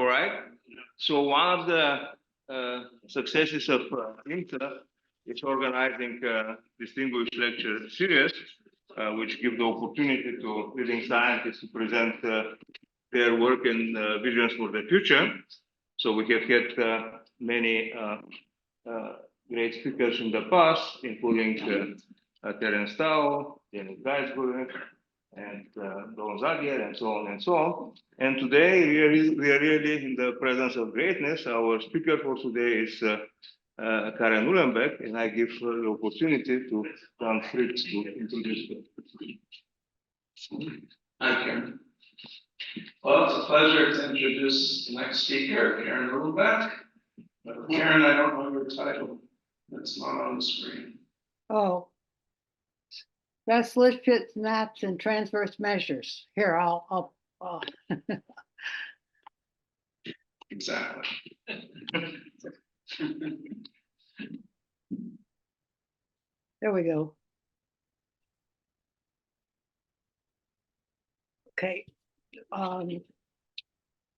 All right. So one of the successes of INTA is organizing distinguished lecture series, which give the opportunity to leading scientists to present their work and visions for the future. So we have had many great speakers in the past, including Terence Tao, Jenny Geisberg, and Don Zagier, and so on and so on. And today we are really in the presence of greatness. Our speaker for today is Karen Uhlenbeck, and I give her the opportunity to Jan Fritz to introduce her. Hi, Karen. Well, it's a pleasure to introduce the next speaker, Karen Uhlenbeck. Karen, I don't know your title. It's not on the screen. Oh, that's Lipschitz maps and transverse measures. Here, I'll Exactly. there we go. Okay.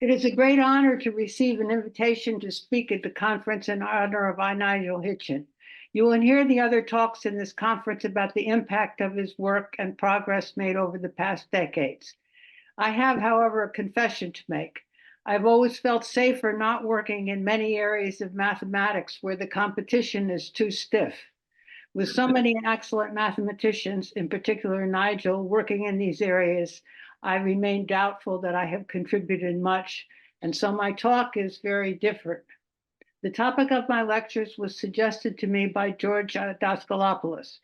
It is a great honor to receive an invitation to speak at the conference in honor of I. Nigel Hitchen. You will hear the other talks in this conference about the impact of his work and progress made over the past decades. I have, however, a confession to make. I've always felt safer not working in many areas of mathematics where the competition is too stiff. With so many excellent mathematicians, in particular Nigel, working in these areas, I remain doubtful that I have contributed much, and so my talk is very different. The topic of my lectures was suggested to me by George Daskalopoulos,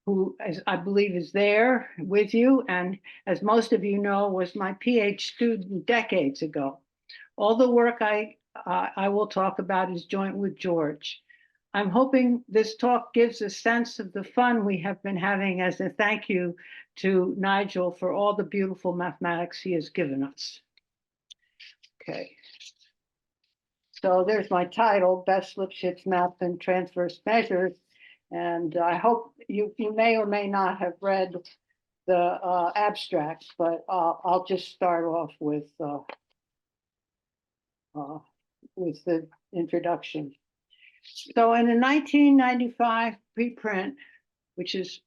who I believe is there with you, and as most of you know, was my PhD student decades ago. All the work I will talk about is joint with George. I'm hoping this talk gives a sense of the fun we have been having as a thank you to Nigel for all the beautiful mathematics he has given us. Okay. So there's my title, Best Lipschitz Map and Transverse Measures. And I hope you may or may not have read the abstract, but I'll just start off with the introduction. So in the 1995 preprint, which is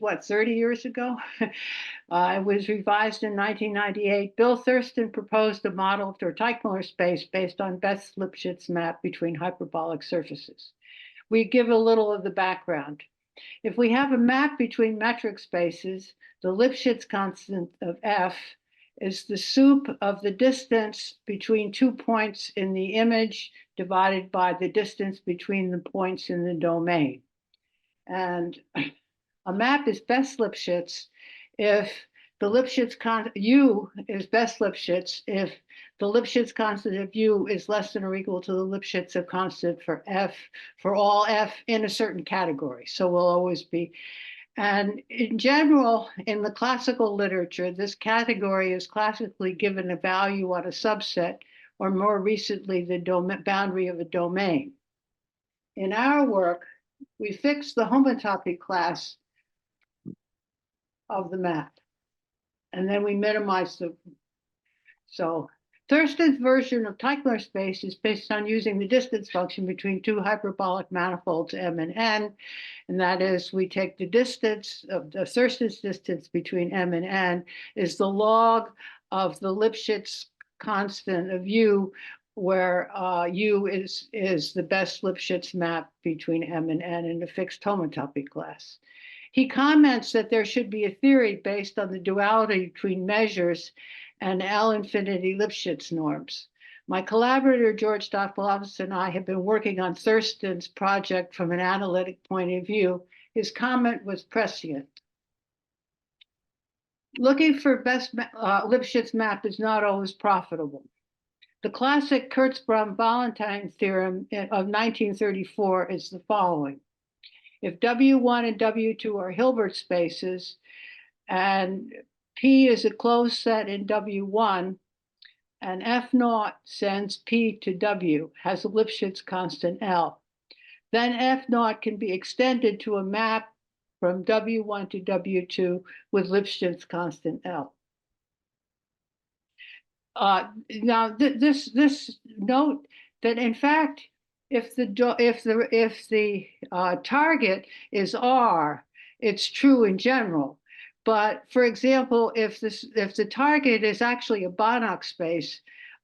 what, 30 years ago? It was revised in 1998. Bill Thurston proposed a model for Teichmuller space based on Best Lipschitz map between hyperbolic surfaces. We give a little of the background. If we have a map between metric spaces, the Lipschitz constant of F is the sup of the distance between 2 points in the image divided by the distance between the points in the domain. And a map is best Lipschitz if the Lipschitz constant U is best Lipschitz if the Lipschitz constant of U is less than or equal to the Lipschitz of constant for F, for all F in a certain category. So we'll always be. And in general, in the classical literature, this category is classically given a value on a subset, or more recently, the boundary of a domain. In our work, we fix the homotopy class of the map, and then we minimize the. So Thurston's version of Teichmuller space is based on using the distance function between two hyperbolic manifolds M and N, and that is we take the distance of the Thurston's distance between M and N is the log of the Lipschitz constant of U, where U is the best Lipschitz map between M and N in the fixed homotopy class. He comments that there should be a theory based on the duality between measures and L infinity Lipschitz norms. My collaborator, George Daskalopoulos and I have been working on Thurston's project from an analytic point of view. His comment was prescient. Looking for best Lipschitz map is not always profitable. The classic Kurzbaum-Valentine theorem of 1934 is the following. If W1 and W2 are Hilbert spaces, and P is a closed set in W1, and F0 sends P to W, has a Lipschitz constant L. Then F0 can be extended to a map from W1 to W2 with Lipschitz constant L. Now this note that in fact, if the target is R, it's true in general. But for example, if the target is actually a Banach space,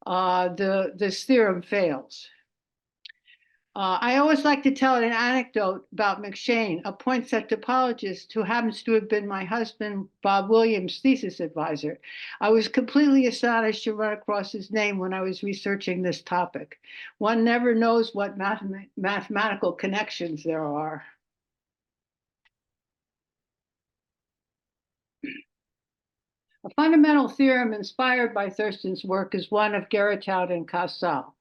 this theorem fails. I always like to tell an anecdote about McShane, a point set topologist who happens to have been my husband, Bob Williams' thesis advisor. I was completely astonished to run across his name when I was researching this topic. One never knows what mathematical connections there are. A fundamental theorem inspired by Thurston's work is one of Gerritaud and Casal.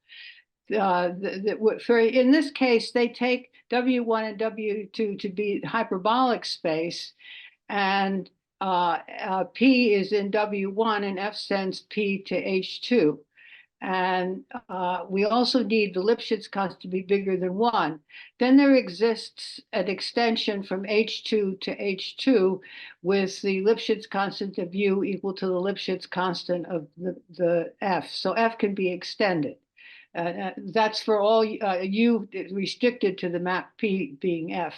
In this case, they take W1 and W2 to be hyperbolic space, and P is in W1 and F sends P to H2. And we also need the Lipschitz constant to be bigger than 1. Then there exists an extension from H2 to H2 with the Lipschitz constant of U equal to the Lipschitz constant of the F. So F can be extended. That's for all U restricted to the map P being F.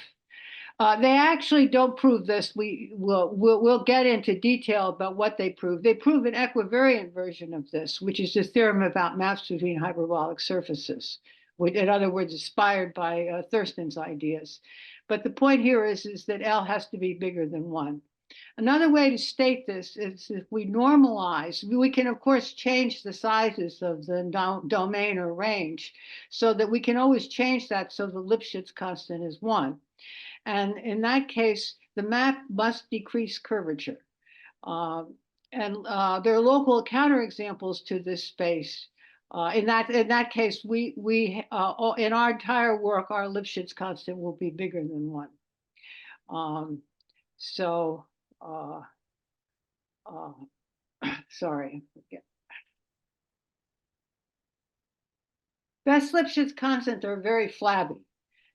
They actually don't prove this. We'll get into detail about what they prove. They prove an equivariant version of this, which is the theorem about maps between hyperbolic surfaces. In other words, inspired by Thurston's ideas. But the point here is that L has to be bigger than 1. Another way to state this is if we normalize, we can of course change the sizes of the domain or range so that we can always change that so the Lipschitz constant is 1. And in that case, the map must decrease curvature. There are local counterexamples to this space. In that case, in our entire work, our Lipschitz constant will be bigger than 1. Sorry. Best Lipschitz constant are very flabby.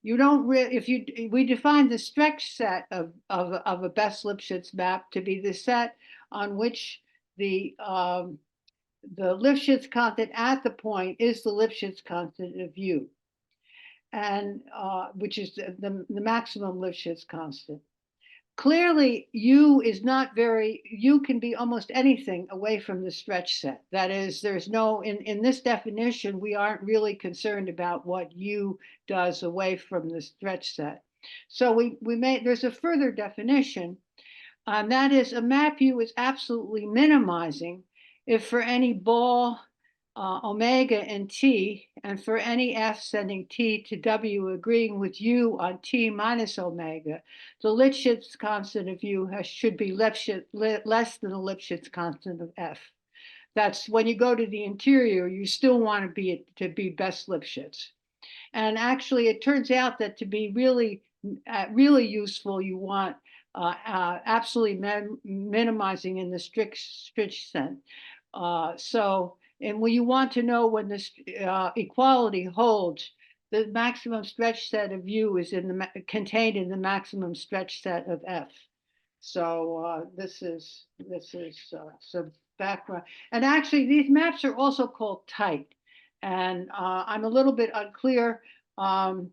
You don't really, we define the stretch set of a best Lipschitz map to be the set on which the Lipschitz constant at the point is the Lipschitz constant of U, and which is the maximum Lipschitz constant. Clearly, U can be almost anything away from the stretch set. That is, there's no, in this definition, we aren't really concerned about what U does away from the stretch set. So there's a further definition, and that is a map U is absolutely minimizing if for any ball omega in T, and for any F sending T to W agreeing with U on T minus omega, the Lipschitz constant of U should be less than the Lipschitz constant of F. That's when you go to the interior, you still want to be best Lipschitz. And actually, it turns out that to be really useful, you want absolutely minimizing in the strict sense. And when you want to know when this equality holds, the maximum stretch set of U is contained in the maximum stretch set of F. So this is some background. And actually, these maps are also called tight. And I'm a little bit unclear about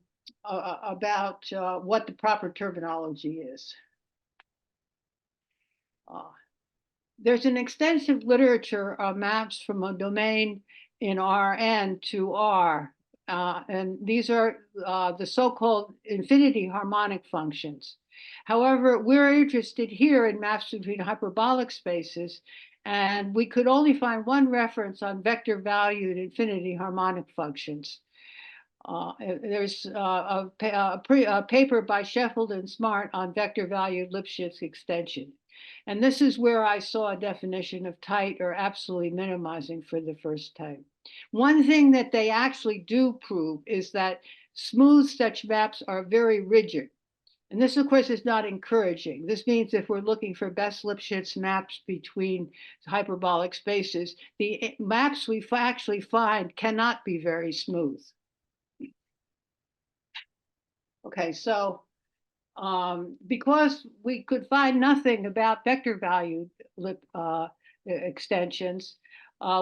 what the proper terminology is. There's an extensive literature of maps from a domain in Rn to R, and these are the so-called infinity harmonic functions. However, we're interested here in maps between hyperbolic spaces, and we could only find one reference on vector-valued infinity harmonic functions. There's a paper by Sheffield and Smart on vector-valued Lipschitz extension. And this is where I saw a definition of tight or absolutely minimizing for the first time. One thing that they actually do prove is that smooth such maps are very rigid. And this, of course, is not encouraging. This means if we're looking for best Lipschitz maps between hyperbolic spaces, the maps we actually find cannot be very smooth. Okay, so because we could find nothing about vector value extensions,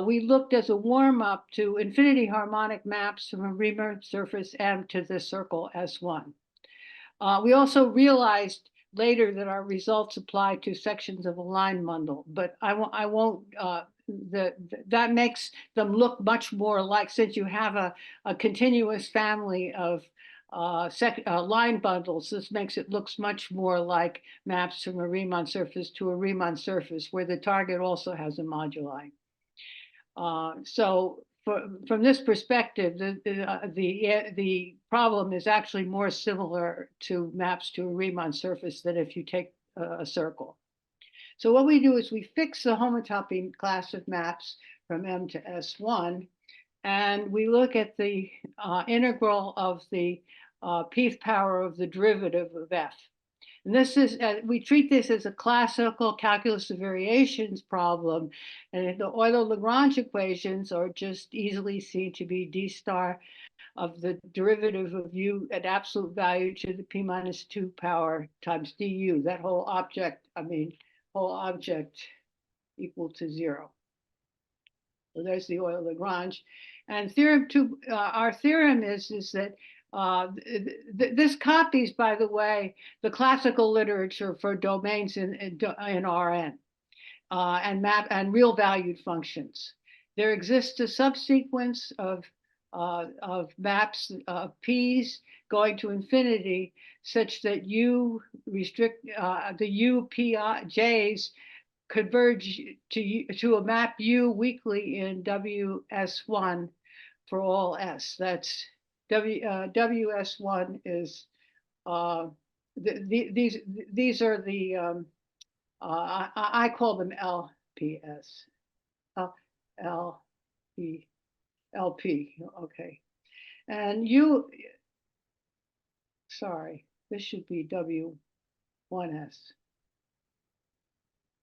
we looked as a warm-up to infinity harmonic maps from a Riemann surface M to the circle S1. We also realized later that our results apply to sections of a line bundle, but I won't that makes them look much more like, since you have a continuous family of line bundles, this makes it looks much more like maps from a Riemann surface to a Riemann surface, where the target also has a moduli. So from this perspective, the problem is actually more similar to maps to a Riemann surface than if you take a circle. So what we do is we fix the homotopy class of maps from M to S1, and we look at the integral of the p-th power of the derivative of F. And this is, we treat this as a classical calculus of variations problem. And the Euler-Lagrange equations are just easily seen to be d star of the derivative of u at absolute value to the p minus 2 power times du. That whole object, whole object equal to 0. So there's the Euler-Lagrange. And theorem two, our theorem is that this copies, by the way, the classical literature for domains in Rn and real valued functions. There exists a subsequence of maps of p's going to infinity, such that u restrict the u p j's converge to a map u weakly in WS1 for all s. That's WS1 is these are the I call them LPS. LP, okay. And u, sorry, this should be W1S.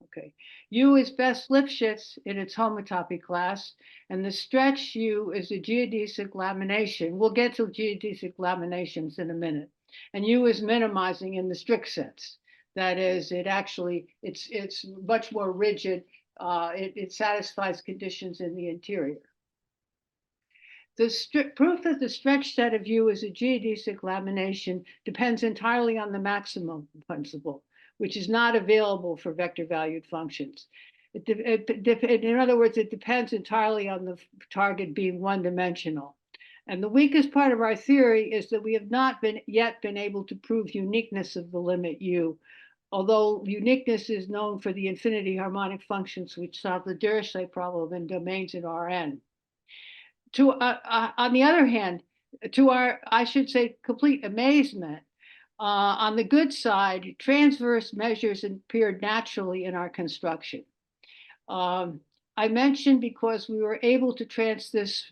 Okay, U is best Lipschitz in its homotopy class, and the stretch U is a geodesic lamination. We'll get to geodesic laminations in a minute. And U is minimizing in the strict sense. That is, it's much more rigid. It satisfies conditions in the interior. The proof that the stretch set of U is a geodesic lamination depends entirely on the maximum principle, which is not available for vector valued functions. In other words, it depends entirely on the target being one-dimensional. And the weakest part of our theory is that we have not yet been able to prove uniqueness of the limit U, although uniqueness is known for the infinity harmonic functions which solve the Dirichlet problem in domains in Rn. On the other hand, to our, I should say, complete amazement, on the good side, transverse measures appeared naturally in our construction. I mentioned because we were able to trace this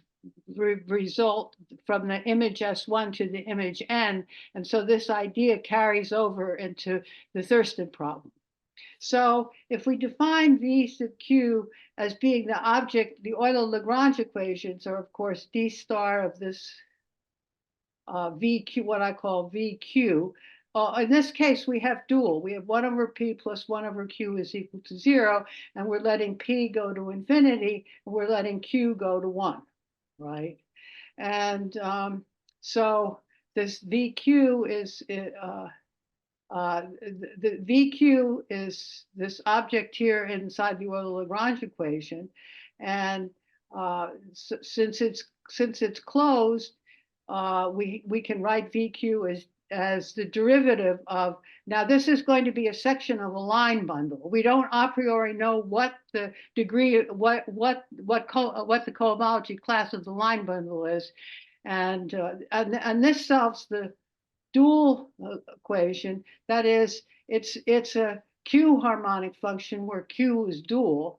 result from the image S1 to the image N, and so this idea carries over into the Thurston problem. So if we define V sub Q as being the object, the Euler-Lagrange equations are, of course, d star of this VQ, what I call VQ. In this case, we have dual. We have 1 over P plus 1 over Q is equal to 0, and we're letting P go to infinity, and we're letting Q go to 1, right? And so this VQ is, the VQ is this object here inside the Euler-Lagrange equation. And since it's closed, we can write VQ as the derivative of, now this is going to be a section of a line bundle. We don't a priori know what the degree, what the cohomology class of the line bundle is. And this solves the dual equation. That is, it's a Q harmonic function where Q is dual.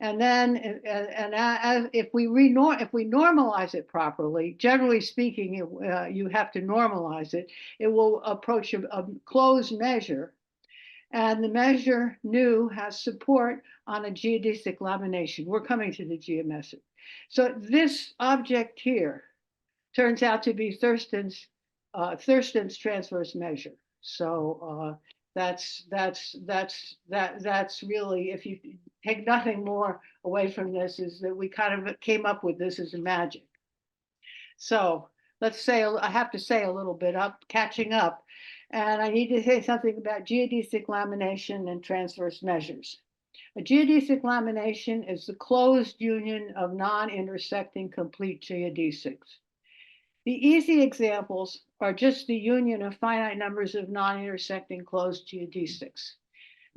And then, if we normalize it properly, generally speaking, you have to normalize it. It will approach a closed measure, and the measure nu has support on a geodesic lamination. We're coming to the geometric. So this object here turns out to be Thurston's transverse measure. So That's really, if you take nothing more away from this, is that we kind of came up with this as a magic. So let's say, I have to say a little bit catching up, and I need to say something about geodesic lamination and transverse measures. A geodesic lamination is the closed union of non-intersecting complete geodesics. The easy examples are just the union of finite numbers of non-intersecting closed geodesics.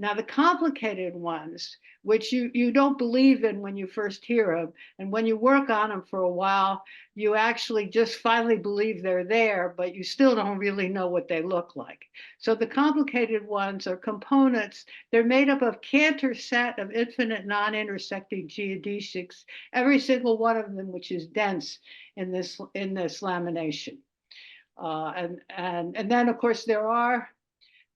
Now, the complicated ones, which you don't believe in when you first hear them, and when you work on them for a while, you actually just finally believe they're there, but you still don't really know what they look like. So the complicated ones are components. They're made up of Cantor set of infinite non-intersecting geodesics, every single one of them which is dense in this lamination. And then, of course, there are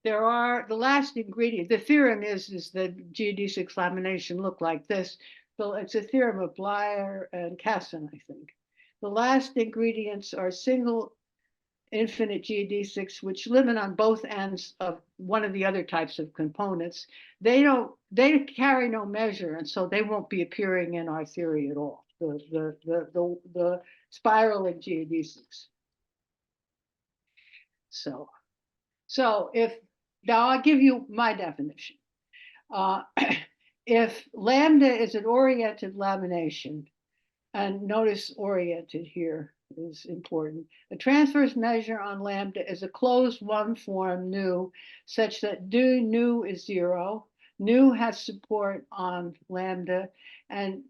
the last ingredient. The theorem is that geodesic lamination look like this. So it's a theorem of Blyer and Casson, I think. The last ingredients are single infinite geodesics, which limit on both ends of one of the other types of components. They carry no measure, and so they won't be appearing in our theory at all. The spiraling geodesics. So if now I'll give you my definition. If lambda is an oriented lamination, and notice oriented here is important, a transverse measure on lambda is a closed one form nu, such that do nu is 0, nu has support on lambda, and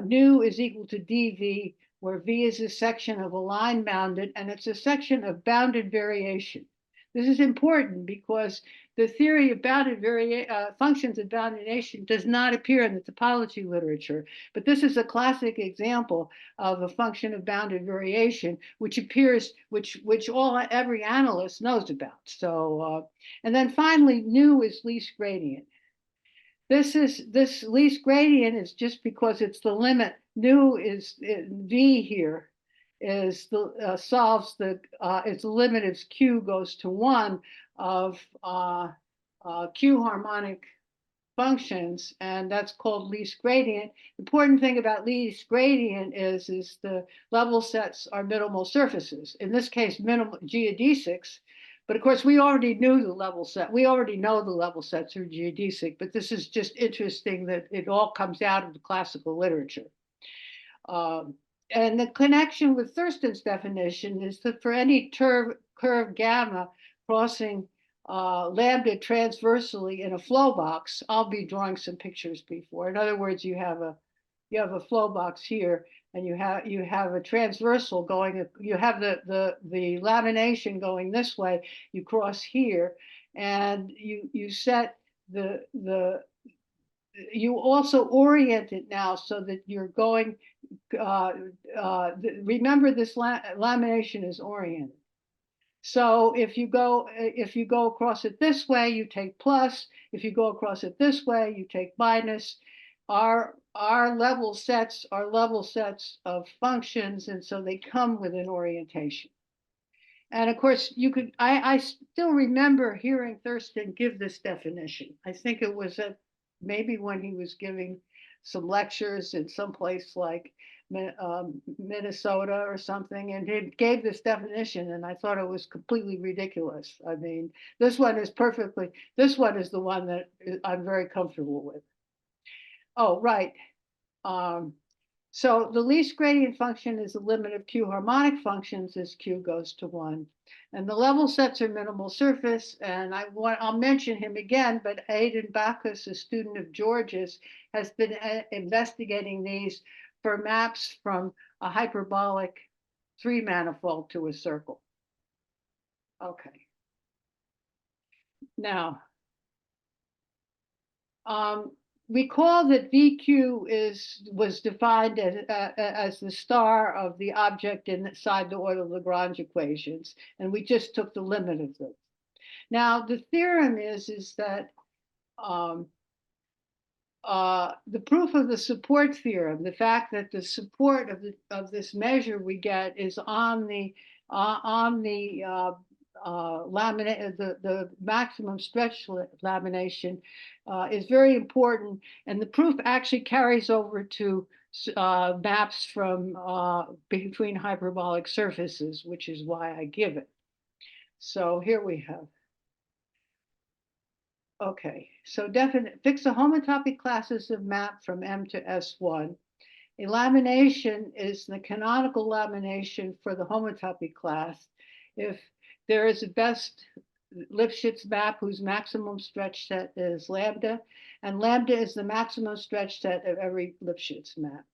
nu is equal to dv, where v is a section of a line bounded, and it's a section of bounded variation. This is important because the theory of bounded functions of boundation does not appear in the topology literature, but this is a classic example of a function of bounded variation, which appears, which every analyst knows about. So, and then finally, nu is least gradient. This least gradient is just because it's the limit. Nu is v here is the solves the it's the limit as q goes to 1 of q harmonic functions, and that's called least gradient. Important thing about least gradient is the level sets are minimal surfaces. In this case, minimal geodesics. But of course, we already knew the level set. We already know the level sets are geodesic, but this is just interesting that it all comes out of the classical literature. And the connection with Thurston's definition is that for any curve gamma crossing lambda transversally in a flow box, I'll be drawing some pictures before. In other words, you have a flow box here, and you have a transversal going. You have the lamination going this way. You cross here, and you set you also orient it now so that you're going. Remember, this lamination is oriented. So if you go across it this way, you take plus. If you go across it this way, you take minus. Our level sets are level sets of functions, and so they come with an orientation. And of course, I still remember hearing Thurston give this definition. I think it was maybe when he was giving some lectures in some place like Minnesota or something, and he gave this definition, and I thought it was completely ridiculous. I mean, this one is the one that I'm very comfortable with. Oh, right. So the least gradient function is the limit of q harmonic functions as q goes to 1. And the level sets are minimal surface. And I'll mention him again, but Aidan Bacchus, a student of George's, has been investigating these for maps from a hyperbolic 3-manifold to a circle. Okay. Now, recall that VQ was defined as the star of the object inside the Euler-Lagrange equations, and we just took the limit of them. Now, the theorem is that the proof of the support theorem, the fact that the support of this measure we get is on the the maximum stretch lamination is very important, and the proof actually carries over to maps from between hyperbolic surfaces, which is why I give it. So here we have. Okay, so fix the homotopy classes of map from M to S1. A lamination is the canonical lamination for the homotopy class if there is a best Lipschitz map whose maximum stretch set is lambda, and lambda is the maximum stretch set of every Lipschitz map.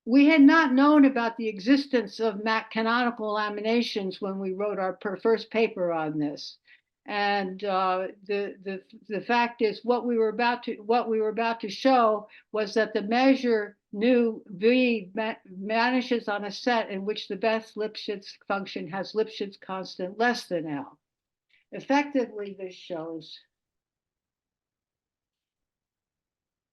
We had not known about the existence of canonical laminations when we wrote our first paper on this. And the fact is, what we were about to show was that the measure nu v vanishes on a set in which the best Lipschitz function has Lipschitz constant less than L. Effectively, this shows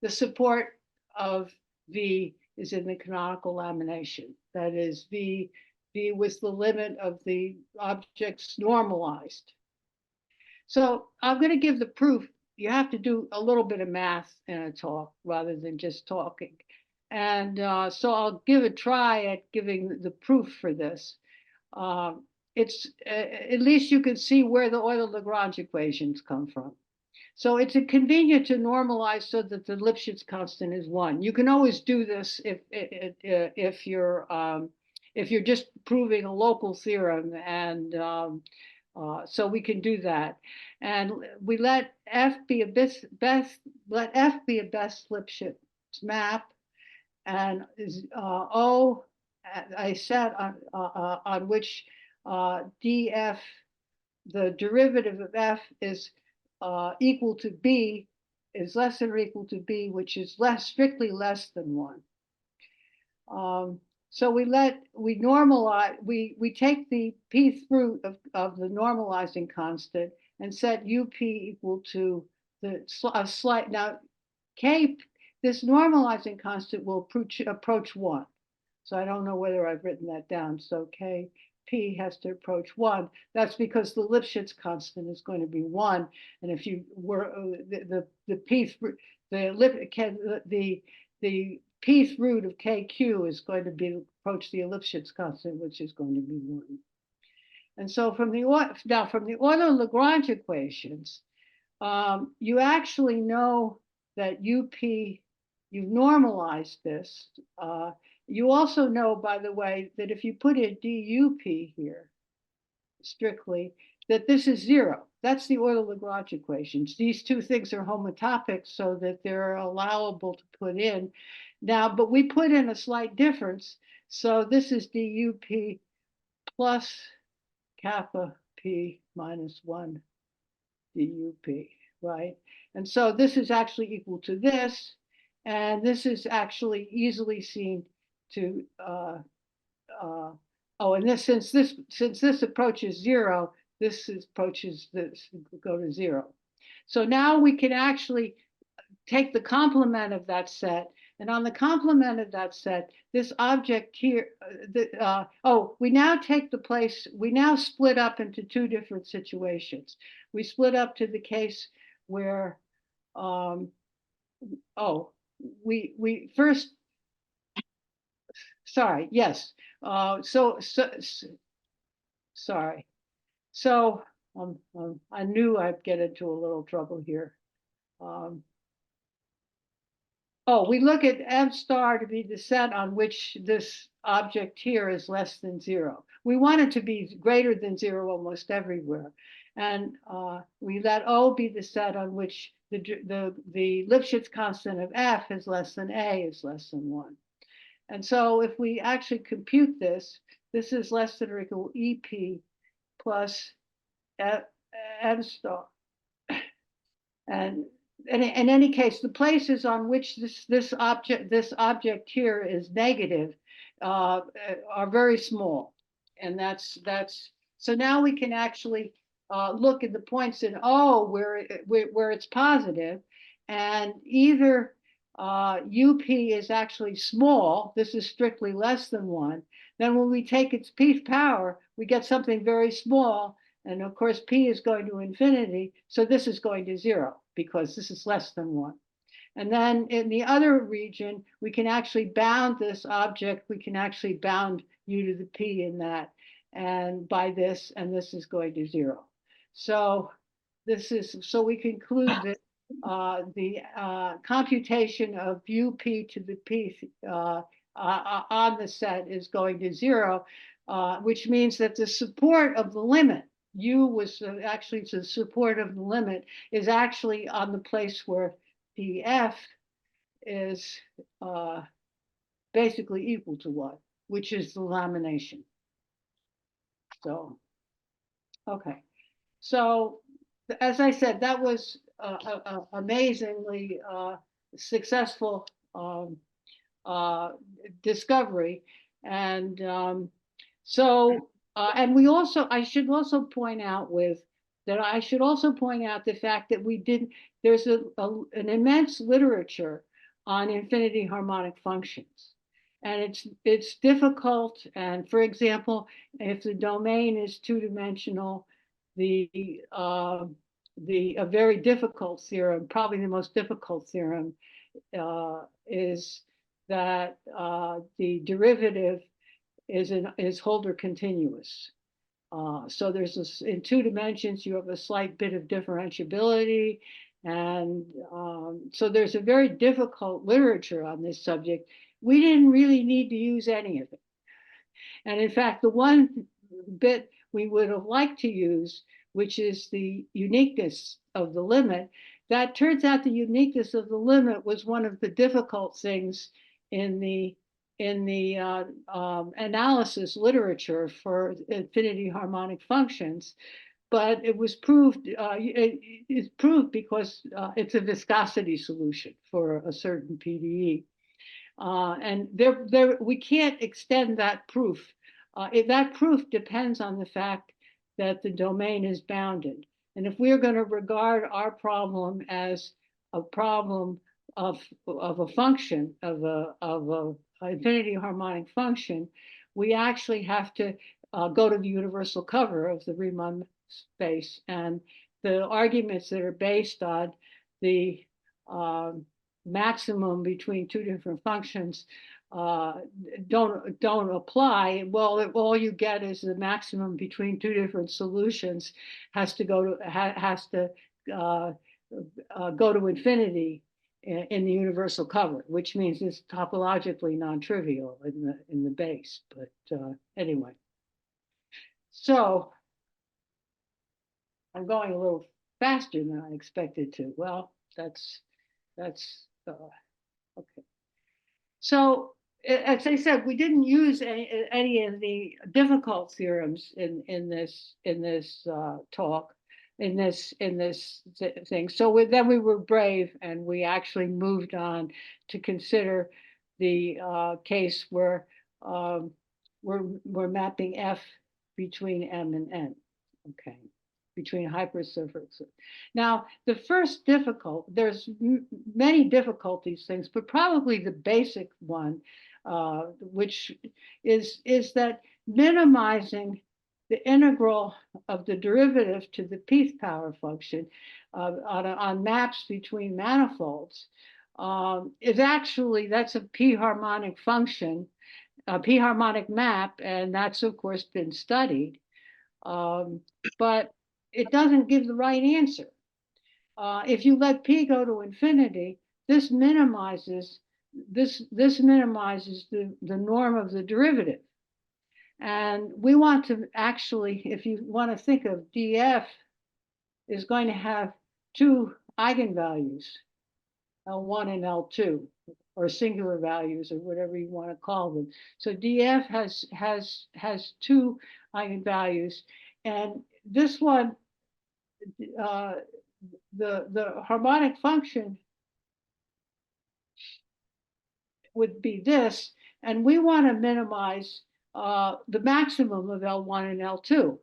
the support of V is in the canonical lamination. That is, V was the limit of the objects normalized. So I'm going to give the proof. You have to do a little bit of math in a talk rather than just talking. And so I'll give a try at giving the proof for this. It's at least you can see where the Euler-Lagrange equations come from. So it's convenient to normalize so that the Lipschitz constant is 1. You can always do this if you're just proving a local theorem, and so we can do that. And we let F be a best Lipschitz map, and O I set on which df, the derivative of F is equal to B, is less than or equal to B, which is strictly less than 1. So we normalize, we take the pth root of the normalizing constant and set up equal to a slight, now K, this normalizing constant will approach 1. So I don't know whether I've written that down. So P has to approach 1. That's because the Lipschitz constant is going to be 1. And if you were the pth, the pth root of KQ is going to approach the Lipschitz constant, which is going to be 1. And so from the Euler-Lagrange equations, you actually know that you've normalized this. You also know, by the way, that if you put in DUP here, strictly, that this is 0. That's the Euler-Lagrange equations. These two things are homotopic so that they're allowable to put in. Now, but we put in a slight difference. So this is DUP plus kappa P minus 1 DUP, right? And so this is actually equal to this. And this is actually easily seen to, and this, since this approaches 0, this approaches this, go to 0. So now we can actually take the complement of that set, and on the complement of that set, this object here, we now take the place, we now split up into 2 different situations. We split up to the case where, we first, sorry, yes. Sorry. So I knew I'd get into a little trouble here. We look at M star to be the set on which this object here is less than 0. We want it to be greater than 0 almost everywhere. And we let O be the set on which the Lipschitz constant of F is less than A is less than 1. And so if we actually compute this, this is less than or equal EP plus M star. And in any case, the places on which this object here is negative are very small. And that's so now we can actually look at the points in O where it's positive, and either UP is actually small, this is strictly less than 1, then when we take its pth power, we get something very small, and of course, P is going to infinity, so this is going to 0 because this is less than 1. And then in the other region, we can actually bound this object, we can actually bound u to the P in that, and by this, and this is going to 0. So so we conclude that the computation of UP to the P on the set is going to 0, which means that the support of the limit, U was actually the support of the limit, is actually on the place where PF is basically equal to 1, which is the lamination. So, okay. So, as I said, that was amazingly successful discovery. And and we also, I should also point out the fact that there's an immense literature on infinity harmonic functions. And it's difficult. And for example, if the domain is two-dimensional, a very difficult theorem, probably the most difficult theorem, is that the derivative is Holder continuous. So there's this, in 2 dimensions, you have a slight bit of differentiability. And so there's a very difficult literature on this subject. We didn't really need to use any of it. And in fact, the one bit we would have liked to use, which is the uniqueness of the limit, that turns out the uniqueness of the limit was one of the difficult things in the analysis literature for infinity harmonic functions. But it was proved, it's proved because it's a viscosity solution for a certain PDE. And we can't extend that proof. That proof depends on the fact that the domain is bounded. And if we're going to regard our problem as a problem of a function, of a infinity harmonic function, we actually have to go to the universal cover of the Riemann space. And the arguments that are based on the maximum between 2 different functions don't apply. Well, all you get is the maximum between 2 different solutions has to go to infinity in the universal cover, which means it's topologically non-trivial in the base. But anyway, so I'm going a little faster than I expected to. Well, that's okay. So as I said, we didn't use any of the difficult theorems in this talk, in this thing. So then we were brave, and we actually moved on to consider the case where we're mapping F between M and N. Okay, between hypersurfaces. Now, the first there's many difficulties things, but probably the basic one, which is that minimizing the integral of the derivative to the Pth power function on maps between manifolds is actually, that's a P harmonic function, a P harmonic map, and that's of course been studied. But it doesn't give the right answer. If you let P go to infinity, this minimizes the norm of the derivative. And we want to actually, if you want to think of df, is going to have 2 eigenvalues, L1 and L2, or singular values, or whatever you want to call them. So df has 2 eigenvalues, and this one, the harmonic function would be this, and we want to minimize the maximum of L1 and L2.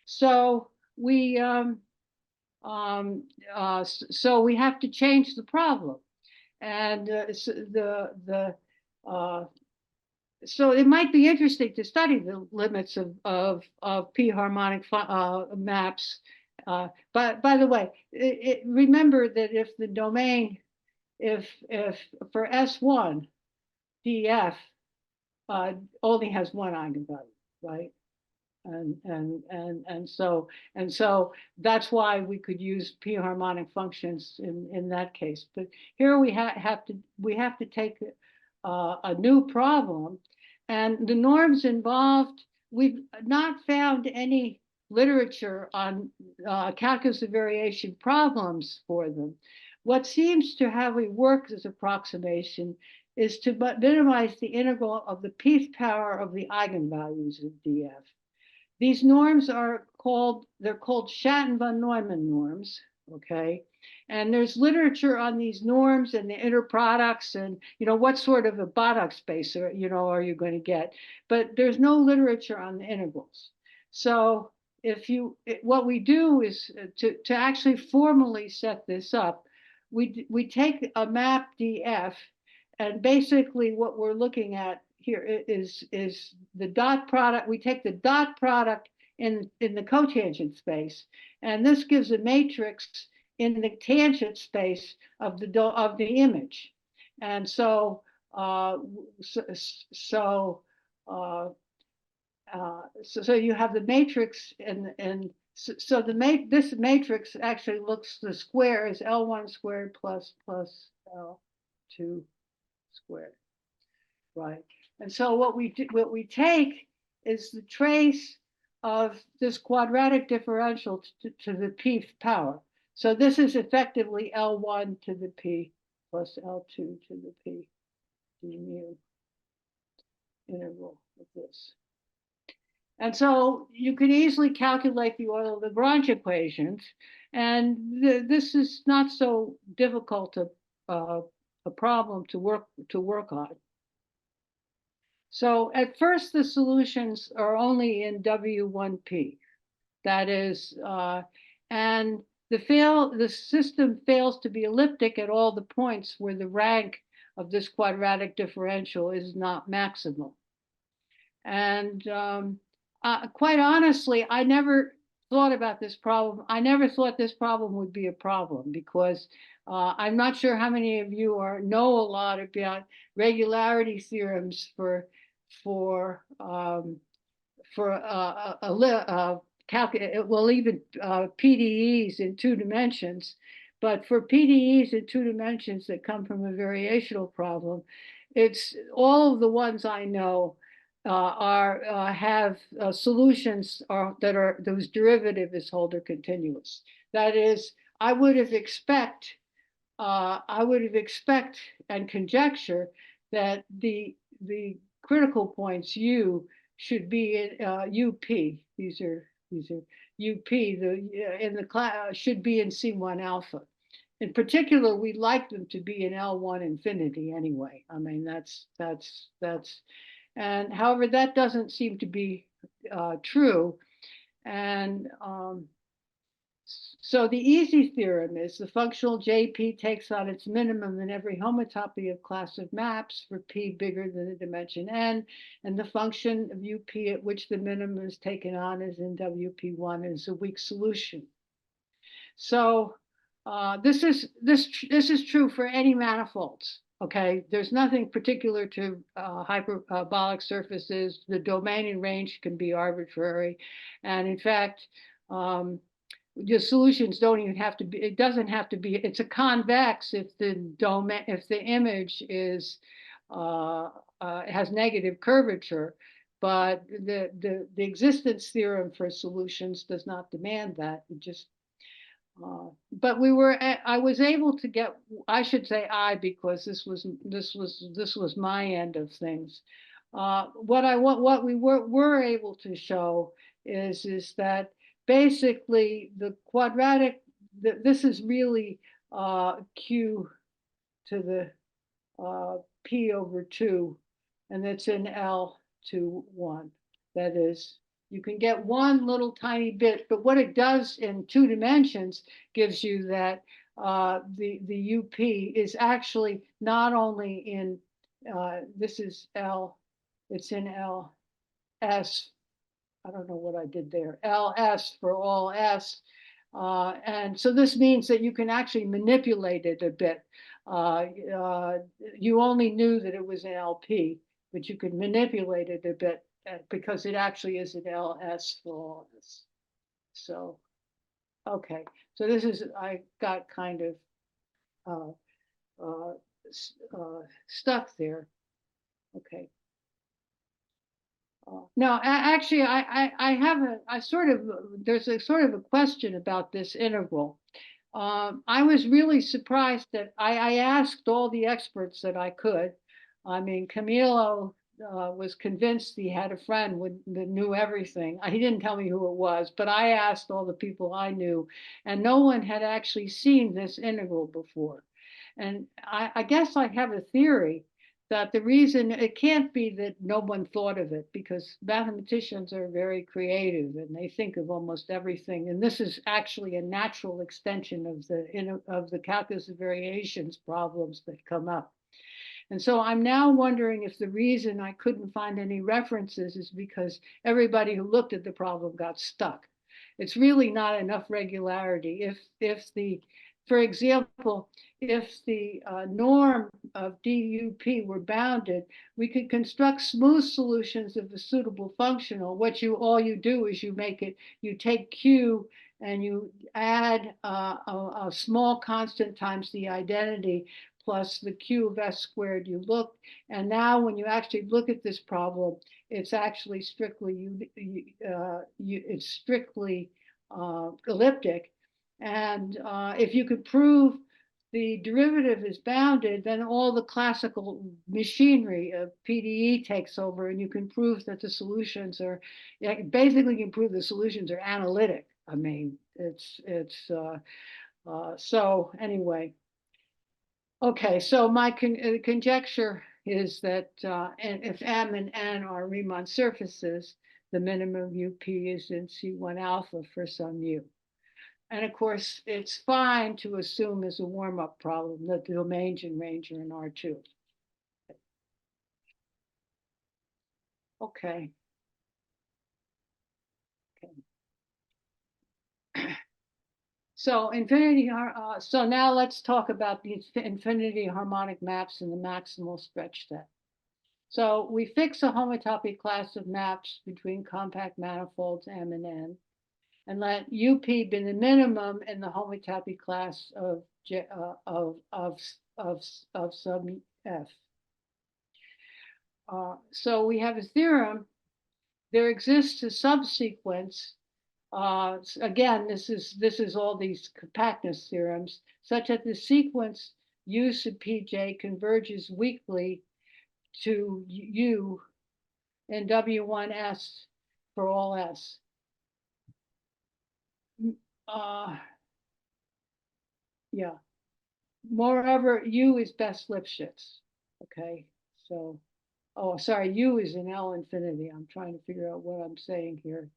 So we have to change the problem, and so it might be interesting to study the limits of p harmonic maps. But by the way, remember that if the domain, if for S1, df only has one eigenvalue, right? And so that's why we could use p harmonic functions in that case. But here we have to take a new problem, and the norms involved, we've not found any literature on calculus of variation problems for them. What seems to have worked as approximation is to minimize the integral of the pth power of the eigenvalues of df. These norms are called Schatten von Neumann norms, okay? And there's literature on these norms and the inner products and, what sort of a Banach space are you going to get? But there's no literature on the integrals. So what we do is to actually formally set this up, we take a map df, and basically what we're looking at here is the dot product. We take the dot product in the cotangent space, and this gives a matrix in the tangent space of the image. And so you have the matrix, and so this matrix actually looks, the square is L1 squared plus L2 squared, right? And so what we take is the trace of this quadratic differential to the p power. So this is effectively L1 to the p plus L2 to the p d mu integral of this. And so you can easily calculate the Euler-Lagrange equations, and this is not so difficult a problem to work on. So at first, the solutions are only in W1P. That is, and the system fails to be elliptic at all the points where the rank of this quadratic differential is not maximal. And quite honestly, I never thought about this problem. I never thought this problem would be a problem, because I'm not sure how many of you know a lot about regularity theorems for even PDEs in 2 dimensions. But for PDEs in 2 dimensions that come from a variational problem, it's all of the ones I know have solutions whose derivative is Hölder continuous. That is, I would have expect and conjecture that the critical points U should be in UP. These are UP. In the class should be in C1 alpha. In particular, we like them to be in L1 infinity anyway. I mean, that's. And however, that doesn't seem to be true. And so the easy theorem is the functional JP takes on its minimum in every homotopy of class of maps for P bigger than the dimension N, and the function of UP at which the minimum is taken on is in WP1 is a weak solution. So this is true for any manifolds. Okay, there's nothing particular to hyperbolic surfaces. The domain and range can be arbitrary, and in fact, the solutions don't even have to be. It doesn't have to be. It's a convex if the image is has negative curvature, but the existence theorem for solutions does not demand that. It just but I was able to get, I should say because this was my end of things. What we were able to show is that basically the quadratic, this is really Q to the P over 2, and it's in L to 1. That is, you can get one little tiny bit, but what it does in 2 dimensions gives you that the UP is actually not only in, this is L It's in LS. I don't know what I did there. LS for all S. And so this means that you can actually manipulate it a bit. You only knew that it was an LP, but you could manipulate it a bit because it actually is an LS for all S. So, okay. So this is, I got kind of stuck there. Okay. Now, actually, I have there's a sort of a question about this integral. I was really surprised that I asked all the experts that I could. I mean, Camilo was convinced he had a friend that knew everything. He didn't tell me who it was, but I asked all the people I knew, and no one had actually seen this integral before. And I guess I have a theory that the reason it can't be that no one thought of it, because mathematicians are very creative and they think of almost everything. And this is actually a natural extension of the calculus of variations problems that come up. And so I'm now wondering if the reason I couldn't find any references is because everybody who looked at the problem got stuck. It's really not enough regularity. For example, if the norm of DUP were bounded, we could construct smooth solutions of a suitable functional. All you do is you take Q and you add a small constant times the identity plus the Q of S squared you look. And now when you actually look at this problem, it's actually strictly elliptic. And if you could prove the derivative is bounded, then all the classical machinery of PDE takes over, and you can prove that the solutions are, basically you can prove the solutions are analytic. I mean, so anyway. Okay, so my conjecture is that if M and N are Riemann surfaces, the minimum UP is in C1 alpha for some U. And of course, it's fine to assume as a warm-up problem that the domains in range are in R2. Okay. So so now let's talk about these infinity harmonic maps in the maximal stretch set. So we fix a homotopy class of maps between compact manifolds M and N, and let UP be the minimum in the homotopy class of sub F. So we have a theorem. There exists a subsequence. Again, this is all these compactness theorems, such that the sequence U sub Pj converges weakly to U in W1S for all S. Yeah. Moreover, U is best Lipschitz. Okay, so, oh, sorry, U is in L infinity. I'm trying to figure out what I'm saying here.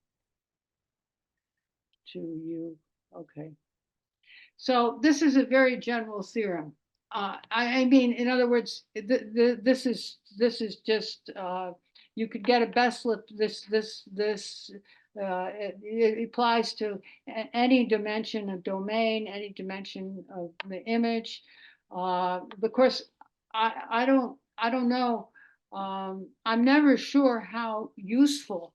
To U, okay. So this is a very general theorem. I mean, in other words, this is just you could get a best lip. It applies to any dimension of domain, any dimension of the image. Of course, I don't know. I'm never sure how useful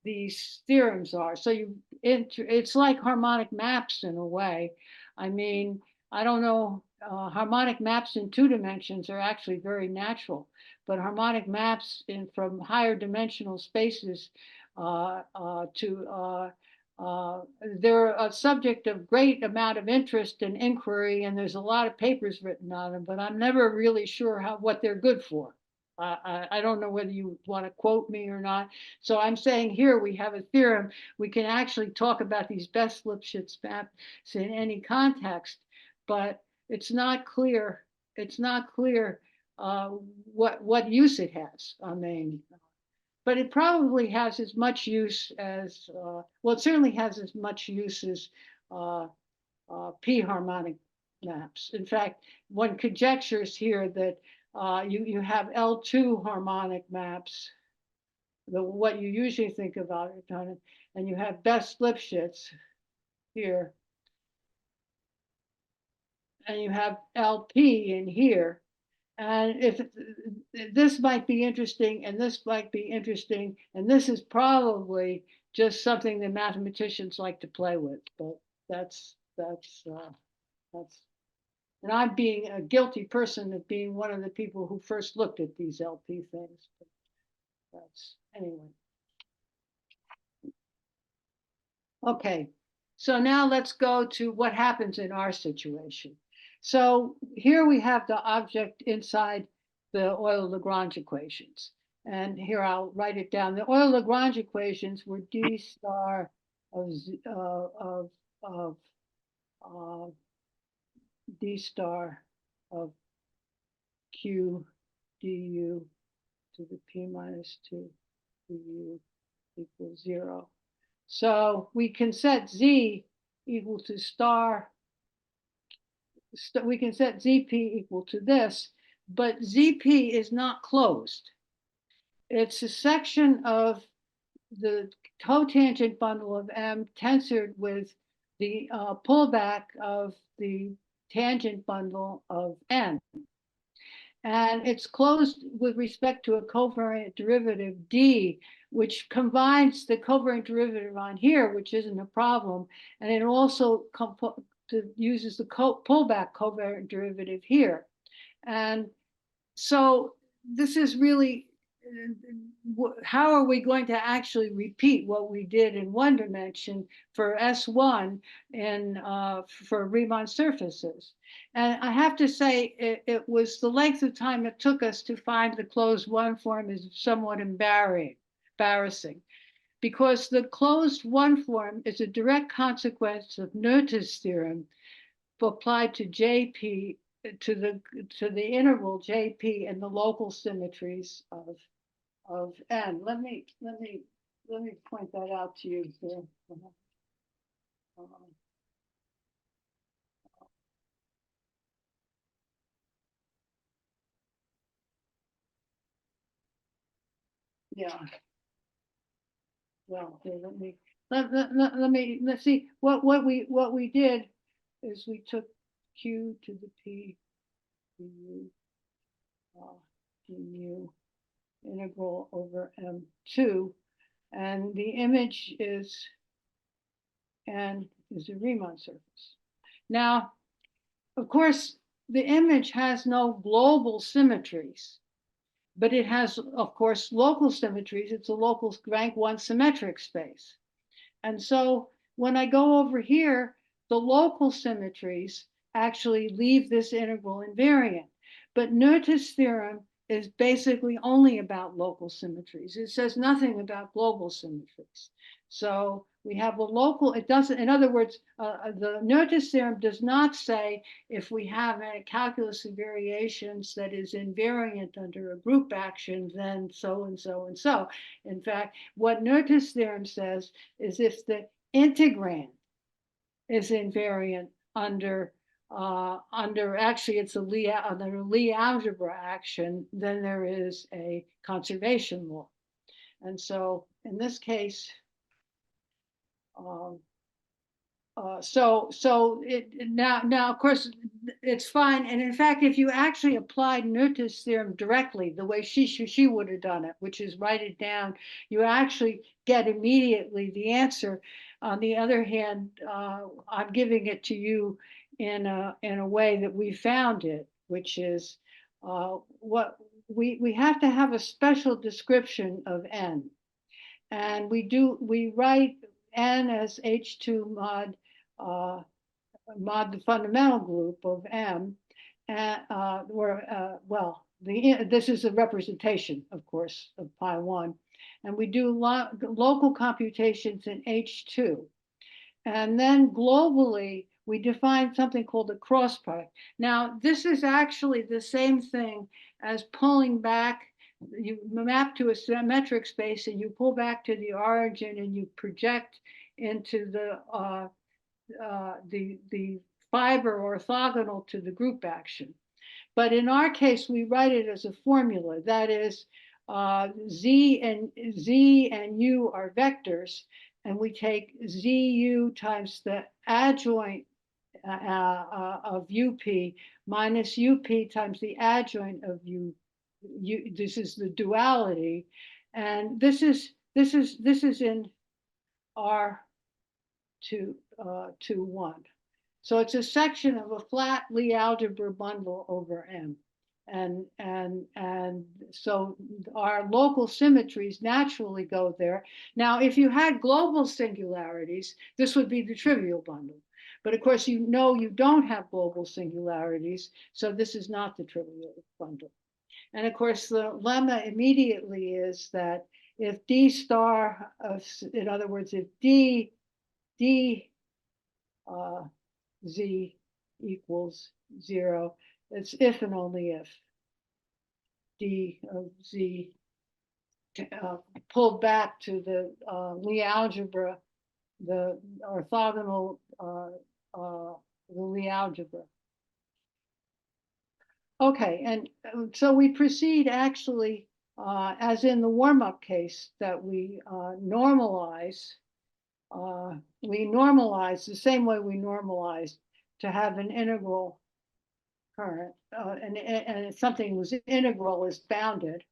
these theorems are. So it's like harmonic maps in a way. I mean, I don't know, harmonic maps in 2 dimensions are actually very natural, but harmonic maps from higher dimensional spaces they're a subject of great amount of interest and inquiry, and there's a lot of papers written on them, but I'm never really sure what they're good for. I don't know whether you want to quote me or not. So I'm saying here we have a theorem. We can actually talk about these best Lipschitz maps in any context, but it's not clear. It's not clear what use it has. I mean, but it probably has as much use as, well, it certainly has as much use as p harmonic maps. In fact, one conjectures here that you have L2 harmonic maps. what you usually think about it, and you have best Lipschitz here, and you have LP in here. And if this might be interesting, and this might be interesting, and this is probably just something that mathematicians like to play with, but that's, and I'm being a guilty person of being one of the people who first looked at these LP things. But that's, anyway. Okay, so now let's go to what happens in our situation. So here we have the object inside the Euler-Lagrange equations. And here I'll write it down. The Euler-Lagrange equations were d star of d star of q du to the p minus 2 du equals 0. So we can set z equal to star, we can set zp equal to this, but zp is not closed. It's a section of the cotangent bundle of M tensored with the pullback of the tangent bundle of N. And it's closed with respect to a covariant derivative D, which combines the covariant derivative on here, which isn't a problem, and it also uses the pullback covariant derivative here. And so this is really, how are we going to actually repeat what we did in one dimension for S1 and for Riemann surfaces? And I have to say, it was the length of time it took us to find the closed one form is somewhat embarrassing, because the closed one form is a direct consequence of Noether's theorem applied to JP, to the interval JP and the local symmetries of N. Let me point that out to you here. Yeah. Well, here, let's see what we did is we took Q to the P du du integral over M2, and the image is N is a Riemann surface. Now, of course, the image has no global symmetries, but it has, of course, local symmetries. It's a local rank 1 symmetric space. And so when I go over here, the local symmetries actually leave this integral invariant. But Noether's theorem is basically only about local symmetries. It says nothing about global symmetries. So we have a local, it doesn't, in other words, the Noether's theorem does not say if we have a calculus of variations that is invariant under a group action, then so and so and so. In fact, what Noether's theorem says is if the integrand is invariant under actually it's a Lie algebra action, then there is a conservation law. And so in this case, now of course it's fine. And in fact, if you actually applied Noether's theorem directly, the way she would have done it, which is write it down, you actually get immediately the answer. On the other hand, I'm giving it to you in a way that we found it, which is what we have to have a special description of N. And we write N as H2 mod the fundamental group of M, this is a representation, of course, of pi 1. And we do local computations in H2. And then globally, we define something called the cross product. Now, this is actually the same thing as pulling back. You map to a symmetric space and you pull back to the origin and you project into the fiber orthogonal to the group action. But in our case, we write it as a formula. That is, Z and U are vectors, and we take ZU times the adjoint of UP minus UP times the adjoint of this is the duality, and this is in R to 1. So it's a section of a flat Lie algebra bundle over M. And so our local symmetries naturally go there. Now, if you had global singularities, this would be the trivial bundle. But of course, you know you don't have global singularities, so this is not the trivial bundle. And of course, the lemma immediately is that if D star, in other words, if D Z equals 0, it's if and only if D of Z pulled back to the Lie algebra, the orthogonal the Lie algebra. Okay, and so we proceed actually, as in the warm-up case, that we normalize the same way we normalized to have an integral current, and something was integral is bounded,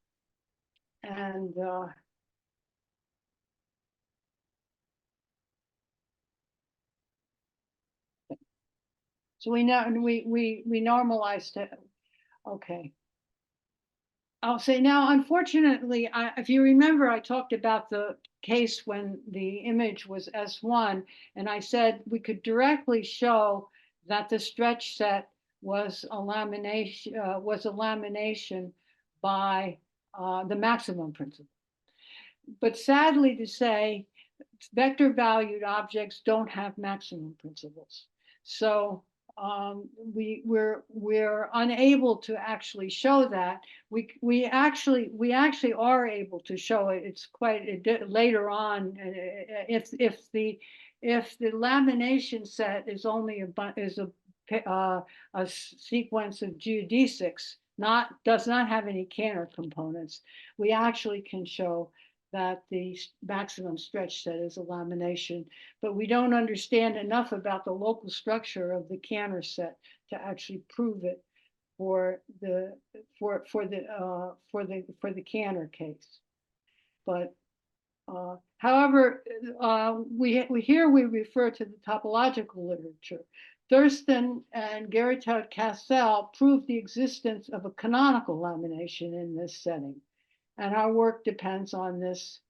and so we know we normalized it. Okay. I'll say now, unfortunately, if you remember, I talked about the case when the image was S1, and I said we could directly show that the stretch set was a lamination by the maximum principle. But sadly to say, vector valued objects don't have maximum principles. So we're unable to actually show that. We actually are able to show it. It's quite later on. If the lamination set is only a sequence of geodesics, does not have any Cantor components, we actually can show that the maximum stretch set is a lamination, but we don't understand enough about the local structure of the Cantor set to actually prove it for the Cantor case. But however, we refer to the topological literature. Thurston and Geritaud-Cassel proved the existence of a canonical lamination in this setting. And our work depends on this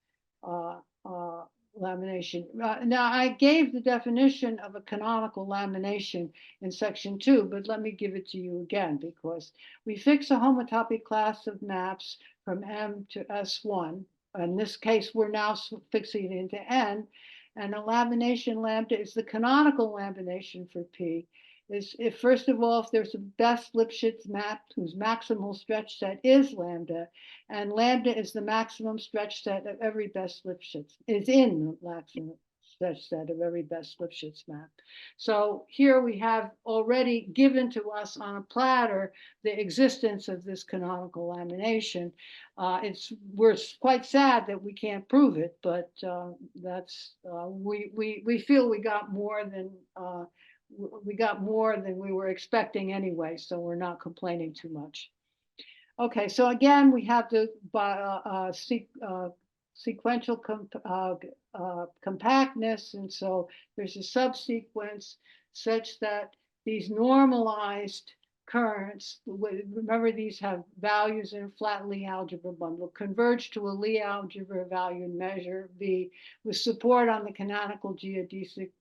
lamination. Now, I gave the definition of a canonical lamination in section 2, but let me give it to you again, because we fix a homotopy class of maps from M to S1. In this case, we're now fixing it into N, and a lamination lambda is the canonical lamination for P. If first of all, if there's a best Lipschitz map whose maximal stretch set is lambda, and lambda is the maximum stretch set of every best Lipschitz, is in the maximum stretch set of every best Lipschitz map. So here we have already given to us on a platter the existence of this canonical lamination. We're quite sad that we can't prove it, but we feel we got more than we were expecting anyway, so we're not complaining too much. Okay, so again, we have the sequential compactness, and so there's a subsequence such that these normalized currents, remember these have values in a flat Lie algebra bundle, converge to a Lie algebra valued measure V with support on the canonical geodesic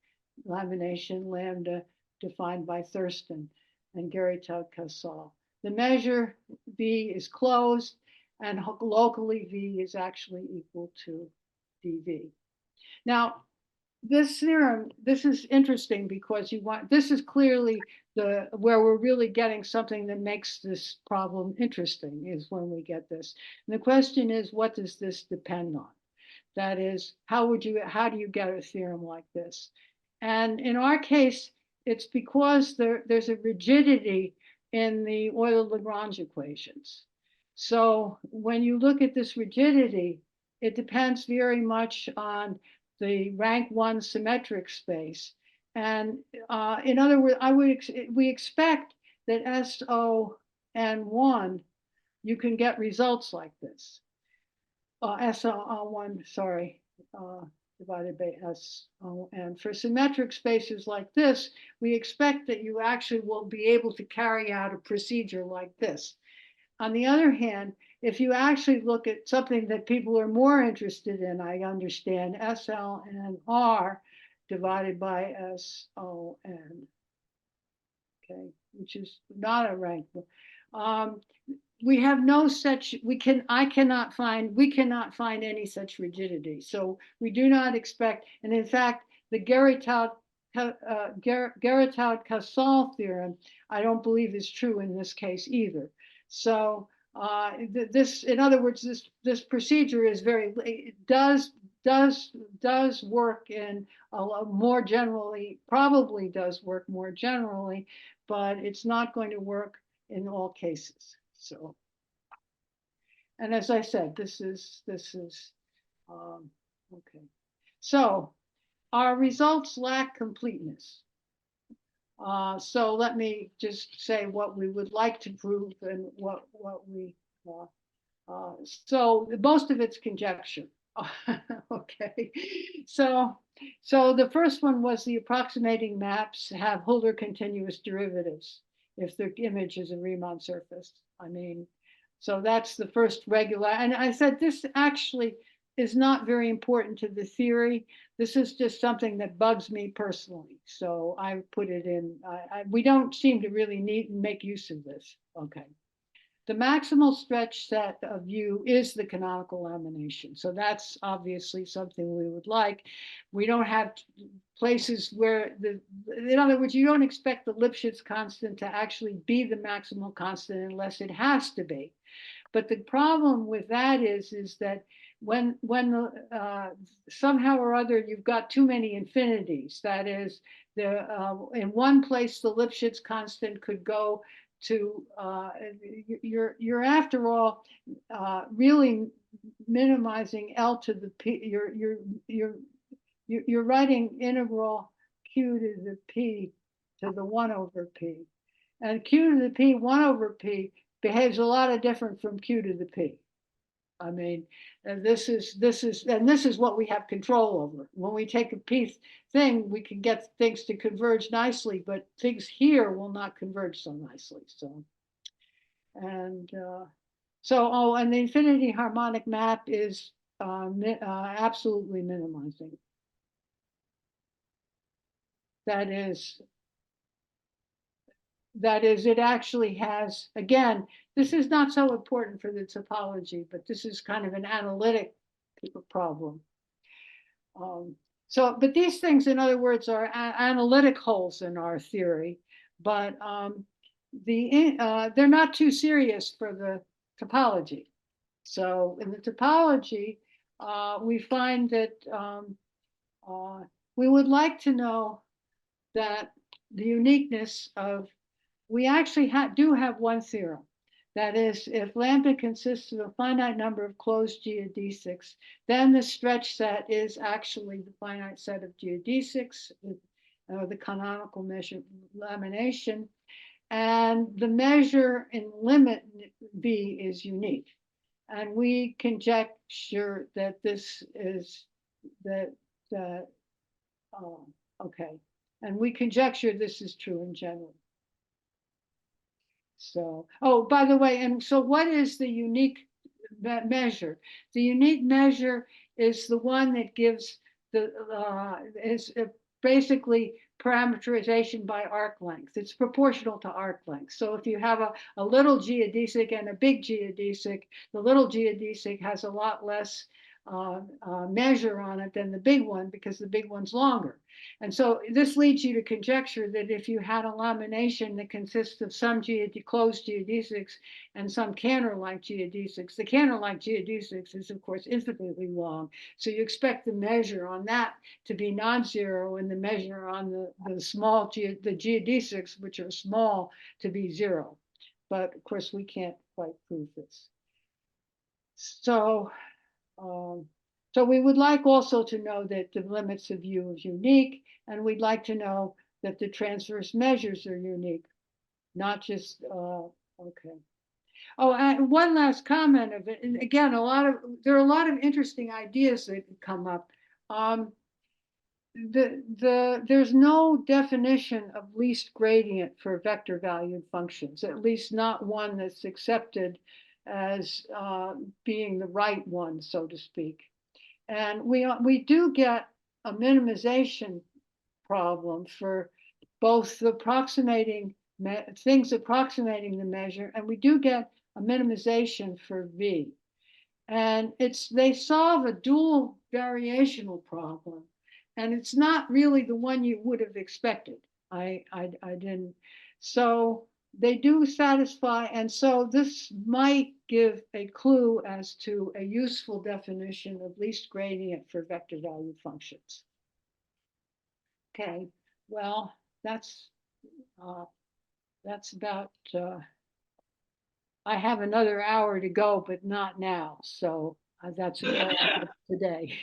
lamination lambda defined by Thurston and Geritaud-Cassel. The measure V is closed, and locally V is actually equal to dV. Now, this theorem, this is interesting because this is clearly where we're really getting something that makes this problem interesting, is when we get this. And the question is, what does this depend on? That is, how do you get a theorem like this? And in our case, it's because there's a rigidity in the Euler-Lagrange equations. So when you look at this rigidity, it depends very much on the rank 1 symmetric space. And in other words, we expect that SO and 1, you can get results like this. SO1, sorry, divided by SO. And for symmetric spaces like this, we expect that you actually will be able to carry out a procedure like this. On the other hand, if you actually look at something that people are more interested in, I understand, SL and R divided by SON, okay, which is not a rank. We have no such, we cannot find any such rigidity. So we do not expect, and in fact, the Geretaud-Casal theorem, I don't believe is true in this case either. So this, in other words, this procedure is does work in more generally, probably does work more generally, but it's not going to work in all cases. So, and as I said, this is okay. So our results lack completeness. So let me just say what we would like to prove and what we, so most of it's conjecture. Okay, so the first one was the approximating maps have Hölder continuous derivatives if their image is a Riemann surface. I mean, so that's the first regular, and I said this actually is not very important to the theory. This is just something that bugs me personally. So I put it in, we don't seem to really need and make use of this. Okay. The maximal stretch set of U is the canonical lamination. So that's obviously something we would like. We don't have places where in other words, you don't expect the Lipschitz constant to actually be the maximal constant unless it has to be. But the problem with that is that when somehow or other you've got too many infinities, that is, in one place the Lipschitz constant could go to, you're after all really minimizing L to the P. You're writing integral Q to the P to the 1 over P, and Q to the P 1 over P behaves a lot of different from Q to the P. I mean, and this is what we have control over. When we take a P thing, we can get things to converge nicely, but things here will not converge so nicely. So, and and the infinity harmonic map is absolutely minimizing. That is, it actually has, again, this is not so important for the topology, but this is kind of an analytic problem. But these things, in other words, are analytic holes in our theory, but they're not too serious for the topology. So in the topology, we find that we would like to know that the uniqueness of, we actually do have one theorem. That is, if lambda consists of a finite number of closed geodesics, then the stretch set is actually the finite set of geodesics, the canonical measure lamination, and the measure in limit B is unique. And we conjecture that this is okay. And we conjecture this is true in general. So, oh, by the way, and so what is the unique measure? The unique measure is the one that gives the, is basically parameterization by arc length. It's proportional to arc length. So if you have a little geodesic and a big geodesic, the little geodesic has a lot less measure on it than the big one because the big one's longer. And so this leads you to conjecture that if you had a lamination that consists of some closed geodesics and some Cantor-like geodesics, the Cantor-like geodesics is of course infinitely long. So you expect the measure on that to be non-zero and the measure on the small the geodesics, which are small, to be zero. But of course we can't quite prove this. So, so we would like also to know that the limits of U is unique, and we'd like to know that the transverse measures are unique, not just, okay. Oh, and one last comment of it, and again, there are a lot of interesting ideas that come up. There's no definition of least gradient for vector valued functions, at least not one that's accepted as being the right one, so to speak. And we do get a minimization problem for both the things approximating the measure, and we do get a minimization for V. And they solve a dual variational problem, and it's not really the one you would have expected. I didn't. So they do satisfy, and so this might give a clue as to a useful definition of least gradient for vector value functions. Okay, well, that's about, I have another hour to go, but not now, so that's all I have today.